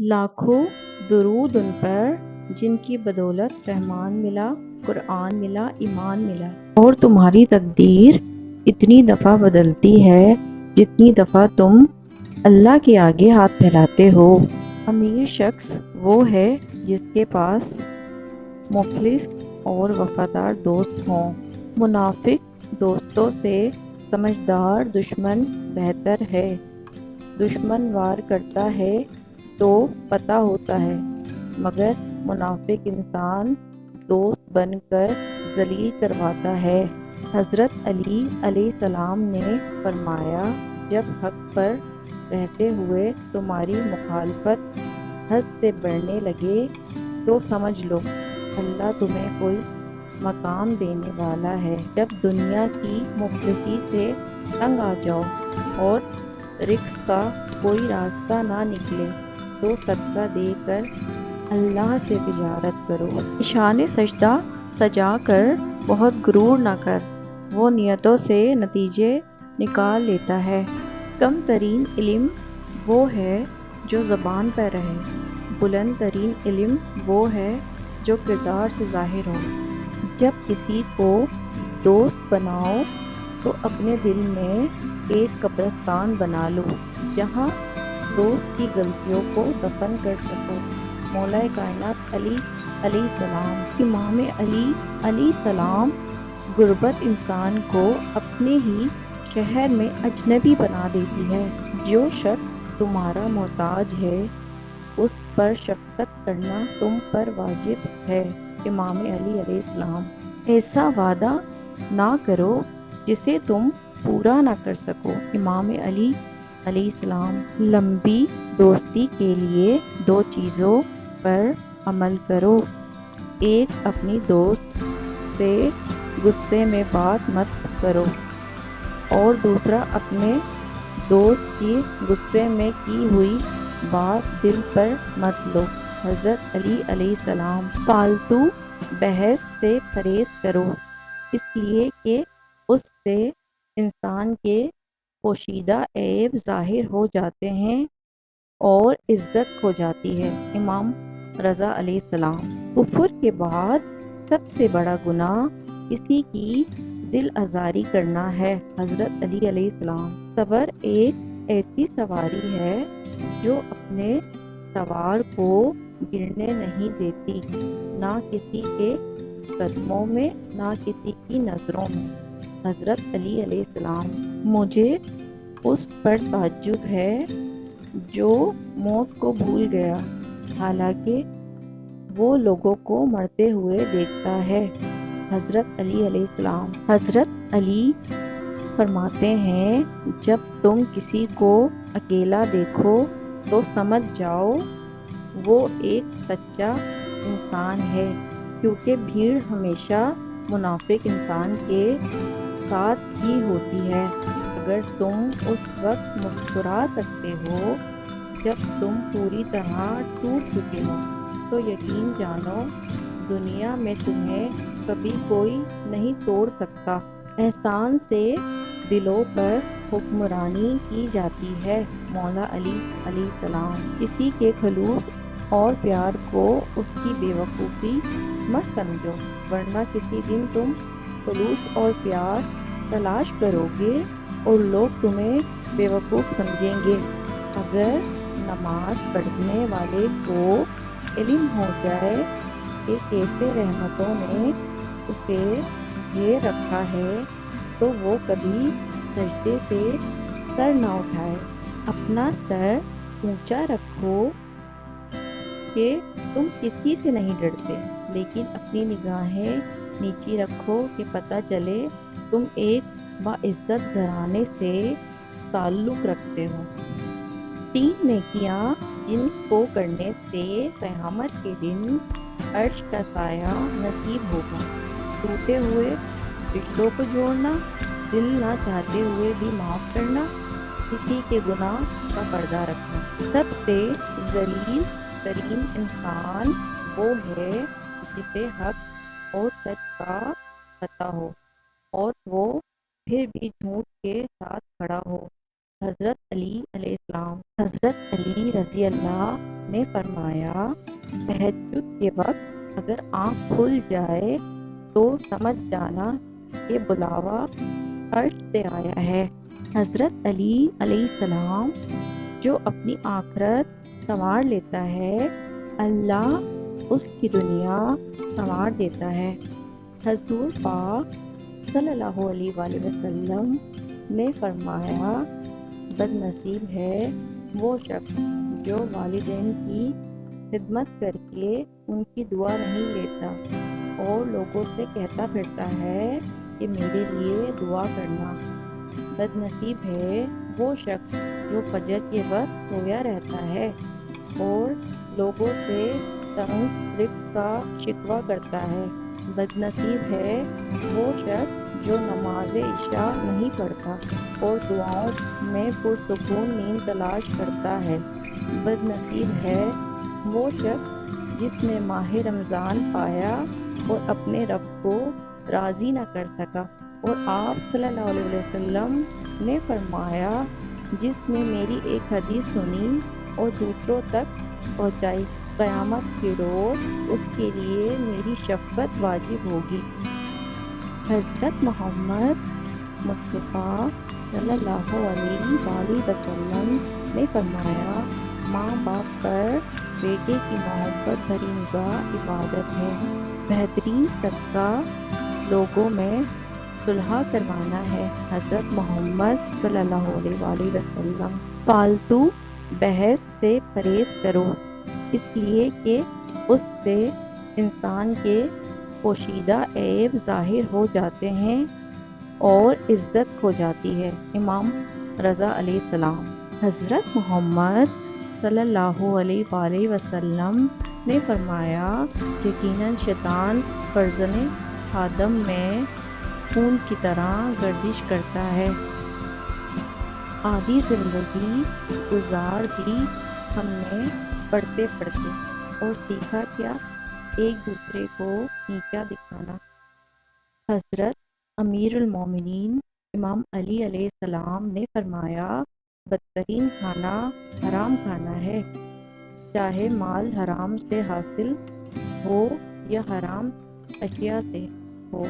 لاکھوں درود ان پر جن کی بدولت رحمان ملا، قرآن ملا، ایمان ملا۔ اور تمہاری تقدیر اتنی دفعہ بدلتی ہے جتنی دفعہ تم اللہ کے آگے ہاتھ پھیلاتے ہو۔ امیر شخص وہ ہے جس کے پاس مخلص اور وفادار دوست ہوں۔ منافق دوستوں سے سمجھدار دشمن بہتر ہے۔ دشمن وار کرتا ہے تو پتہ ہوتا ہے، مگر منافق انسان دوست بن کر ذلیل کرواتا ہے۔ حضرت علی علیہ السلام نے فرمایا، جب حق پر رہتے ہوئے تمہاری مخالفت حد سے بڑھنے لگے تو سمجھ لو اللہ تمہیں کوئی مقام دینے والا ہے۔ جب دنیا کی مفلسی سے تنگ آ جاؤ اور رزق کا کوئی راستہ نہ نکلے تو صدقہ دے کر اللہ سے تجارت کرو۔ نشان سجدہ سجا کر بہت غرور نہ کر، وہ نیتوں سے نتیجے نکال لیتا ہے۔ کم ترین علم وہ ہے جو زبان پر رہے، بلند ترین علم وہ ہے جو کردار سے ظاہر ہو۔ جب کسی کو دوست بناؤ تو اپنے دل میں ایک قبرستان بنا لو جہاں دوست کی غلطیوں کو دفن کر سکو۔ مولا کائنات علی علیہ السلام، امام علی علیہ السلام، غربت انسان کو اپنے ہی شہر میں اجنبی بنا دیتی ہے۔ جو شخص تمہارا محتاج ہے اس پر شفقت کرنا تم پر واجب ہے۔ امام علی علیہ السلام، ایسا وعدہ نہ کرو جسے تم پورا نہ کر سکو۔ امام علی علیہ السلام، لمبی دوستی کے لیے دو چیزوں پر عمل کرو۔ ایک، اپنی دوست سے غصے میں بات مت کرو، اور دوسرا، اپنے دوست کی غصے میں کی ہوئی بات دل پر مت لو۔ حضرت علی علیہ السلام، فالتو بحث سے پرہیز کرو، اس لیے کہ اس سے انسان کے پوشیدہ عیب ظاہر ہو جاتے ہیں اور عزت کھو جاتی ہے۔ امام رضا علیہ السلام، کفر کے بعد سب سے بڑا گناہ کسی کی دل آزاری کرنا ہے۔ حضرت علی علیہ السلام، صبر ایک ایسی سواری ہے جو اپنے سوار کو گرنے نہیں دیتی، نہ کسی کے قدموں میں نہ کسی کی نظروں میں۔ حضرت علی علیہ السلام، مجھے اس پر تعجب ہے جو موت کو بھول گیا حالانکہ وہ لوگوں کو مرتے ہوئے دیکھتا ہے۔ حضرت علی علیہ السلام، حضرت علی فرماتے ہیں، جب تم کسی کو اکیلا دیکھو تو سمجھ جاؤ وہ ایک سچا انسان ہے، کیونکہ بھیڑ ہمیشہ منافق انسان کے ساتھ ہی ہوتی ہے۔ اگر تم اس وقت مسکرا سکتے ہو جب تم پوری طرح ٹوٹ چکے ہو تو یقین جانو دنیا میں تمہیں کبھی کوئی نہیں توڑ سکتا۔ احسان سے دلوں پر حکمرانی کی جاتی ہے۔ مولا علی علیہ السلام، کسی کے خلوص اور پیار کو اس کی بے وقوفی مت سمجھو، ورنہ کسی دن تم خلوص اور پیار تلاش کرو گے اور لوگ تمہیں بے وقوف سمجھیں گے۔ اگر نماز پڑھنے والے کو علم ہو جائے کہ کیسے رحمتوں نے اسے گھیر رکھا ہے تو وہ کبھی سجدے سے سر نہ اٹھائے۔ اپنا سر اونچا رکھو کہ تم کسی سے نہیں ڈرتے، لیکن اپنی نگاہیں نیچی رکھو کہ پتہ چلے تم ایک باعزت گھرانے سے تعلق رکھتے ہو۔ 3 نیکیاں جن کو کرنے سے قیامت کے دن عرش کا سایہ نصیب ہوگا: ٹوٹے ہوئے رشتوں کو جوڑنا، دل نہ چاہتے ہوئے بھی معاف کرنا، کسی کے گناہ کا پردہ رکھنا۔ سب سے ذلیل ترین انسان وہ ہے جسے حق اور سچ کا پتہ ہو اور وہ پھر بھی جھوٹ کے ساتھ کھڑا ہو۔ حضرت علی علیہ السلام حضرت علی رضی اللہ نے فرمایا، تہجد کے وقت اگر آنکھ کھل جائے تو سمجھ جانا کہ بلاوا عرش سے آیا ہے۔ حضرت علی علیہ السلام، جو اپنی آخرت سنوار لیتا ہے، اللہ اس کی دنیا سنوار دیتا ہے۔ حضور پاک صلی اللہ علیہ وآلہ وسلم نے فرمایا، بد نصیب ہے وہ شخص جو والدین کی خدمت کر کے ان کی دعا نہیں لیتا اور لوگوں سے کہتا پھرتا ہے کہ میرے لیے دعا کرنا۔ بد نصیب ہے وہ شخص جو فجر کے وقت سویا رہتا ہے اور لوگوں سے تنگ رزق کا شکوہ کرتا ہے۔ بد نصیب ہے وہ شخص جو نماز عشاء نہیں پڑھتا اور دعاؤں میں پرسکون نیند تلاش کرتا ہے۔ بد نصیب ہے وہ شخص جس نے ماہ رمضان پایا اور اپنے رب کو راضی نہ کر سکا۔ اور آپ صلی اللہ علیہ وسلم نے فرمایا، جس نے میری ایک حدیث سنی اور دوسروں تک پہنچائی، قیامت کے روز اس کے لیے میری شفقت واجب ہوگی۔ حضرت محمد مصطفیٰ صلی اللہ علیہ وآلہ وسلم نے فرمایا، ماں باپ پر بیٹے کی محبت بھری نگاہ عبادت ہے۔ بہترین صدقہ لوگوں میں صلح کروانا ہے۔ حضرت محمد صلی اللہ علیہ وآلہ وسلم، فالتو بحث سے پرہیز کرو، اس لیے کہ اس سے انسان کے پوشیدہ عیب ظاہر ہو جاتے ہیں اور عزت کھو جاتی ہے۔ امام رضا علیہ السلام۔ حضرت محمد صلی اللہ علیہ وآلہ وسلم نے فرمایا، یقیناً شیطان فرزند آدم میں خون کی طرح گردش کرتا ہے۔ آدھی زندگی گزار دی ہم نے پڑھتے پڑھتے، اور سیکھا کیا؟ ایک دوسرے کو نیچا دکھانا۔ حضرت امیر المومنین امام علی علیہ السلام نے فرمایا، بدترین کھانا حرام کھانا ہے، چاہے مال حرام سے حاصل ہو یا حرام اشیاء سے ہو۔